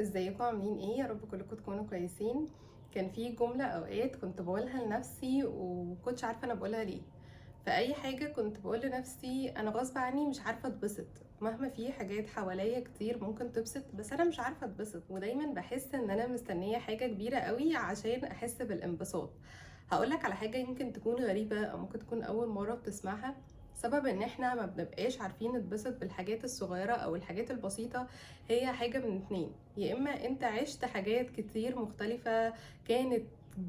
ازيكم عاملين ايه؟ يا رب كلكم تكونوا كويسين. كان في جملة اوقات كنت بقولها لنفسي وكنتش عارفة انا بقولها ليه. في اي حاجة كنت بقول لنفسي انا غصب عني مش عارفة اتبسط، مهما في حاجات حواليا كتير ممكن تبسط بس انا مش عارفة اتبسط، ودايما بحس ان انا مستنية حاجة كبيرة قوي عشان احس بالانبساط. هقولك على حاجة يمكن تكون غريبة او ممكن تكون اول مرة بتسمعها. سبب ان احنا ما بنبقاش عارفين نتبسط بالحاجات الصغيرة او الحاجات البسيطة هي حاجة من اتنين: يا اما انت عشت حاجات كتير مختلفة كانت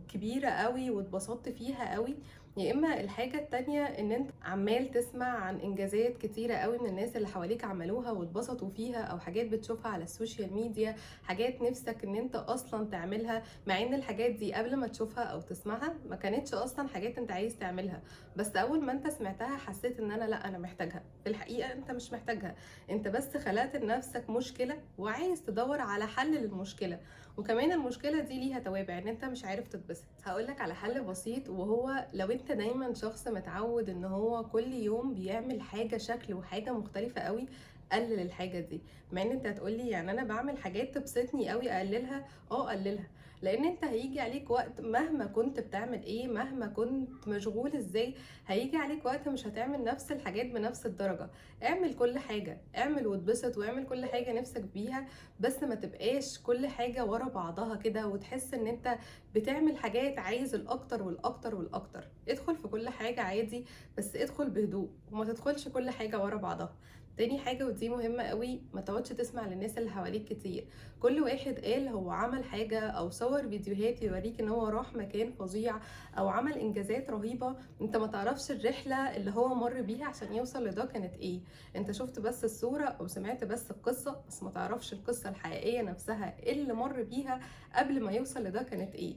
كبيرة قوي واتبسطت فيها قوي، يا اما الحاجة التانية ان انت عمال تسمع عن انجازات كتيرة قوي من الناس اللي حواليك عملوها واتبسطوا فيها، او حاجات بتشوفها على السوشيال ميديا، حاجات نفسك ان انت اصلا تعملها، مع ان الحاجات دي قبل ما تشوفها او تسمعها ما كانتش اصلا حاجات انت عايز تعملها، بس اول ما انت سمعتها حسيت ان انا محتاجها. في الحقيقة انت مش محتاجها، انت بس خلقت لنفسك مشكلة وعايز تدور على حل للمشكلة، وكمان المشكلة دي ليها توابع ان انت مش عارف تتبسط. هقولك على حل بسيط، وهو لو انت دايما شخص متعود ان هو كل يوم بيعمل حاجة شكل وحاجة مختلفة قوي، قلل الحاجة دي. مع ان انت هتقولي يعني انا بعمل حاجات تبسطني قوي اقللها. اه قللها، لان انت هيجي عليك وقت مهما كنت بتعمل ايه، مهما كنت مشغول ازاي، هيجي عليك وقت مش هتعمل نفس الحاجات بنفس الدرجة. اعمل كل حاجة، اعمل واتبسط واعمل كل حاجة نفسك بيها، بس ما تبقاش كل حاجة ورا بعضها كده وتحس ان انت بتعمل حاجات عايز الاكتر والاكتر والاكتر. ادخل في كل حاجة عادي، بس ادخل بهدوء وما تدخلش كل حاجة ورا بعضها. تاني حاجة ودي مهمة قوي، ما تقعدش تسمع للناس اللي حواليك كتير. كل واحد قال هو عمل حاجة او صور فيديوهات يوريك ان هو راح مكان فظيع او عمل انجازات رهيبة، انت ما تعرفش الرحلة اللي هو مر بيها عشان يوصل لده كانت ايه. انت شفت بس الصورة او سمعت بس القصة، بس ما تعرفش القصة الحقيقية نفسها اللي مر بيها قبل ما يوصل لده كانت ايه.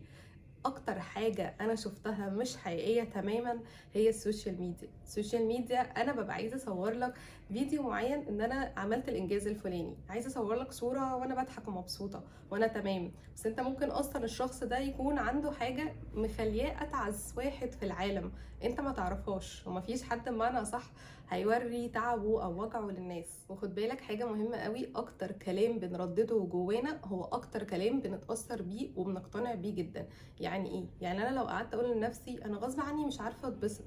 اكتر حاجة انا شفتها مش حقيقية تماما هي السوشيال ميديا. السوشيال ميديا انا ببقى عايزة اصور لك فيديو معين ان انا عملت الانجاز الفلاني، عايزة اصور لك صورة وانا بضحك ومبسوطة وانا تمام، بس انت ممكن اصلا الشخص ده يكون عنده حاجة مخلياه اتعس واحد في العالم انت ما تعرفهاش، ومفيش حد بمعنى صح هيوري تعبه او وجعه للناس. وخد بالك حاجة مهمة قوي، اكتر كلام بنردده جوانا هو اكتر كلام بنتأثر بيه وبنقتنع بيه جدا. يعني ايه؟ يعني انا لو قعدت اقول لنفسي انا غصب عني مش عارفه اتبسط،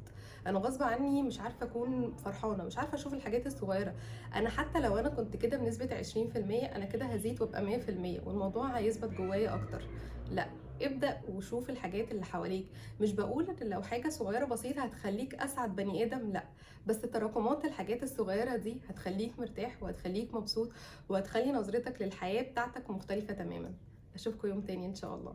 انا غصب عني مش عارفه اكون فرحانه، مش عارفه اشوف الحاجات الصغيره، انا حتى لو انا كنت كده بنسبه 20% انا كده هزيد وابقى 100% والموضوع هيثبت جوايا اكتر. لا، ابدأ وشوف الحاجات اللي حواليك. مش بقول ان لو حاجة صغيرة بسيطة هتخليك اسعد بني ادم، لا، بس تراكمات الحاجات الصغيرة دي هتخليك مرتاح وهتخليك مبسوط وهتخلي نظرتك للحياة بتاعتك مختلفة تماما. اشوفكم يوم تاني ان شاء الله.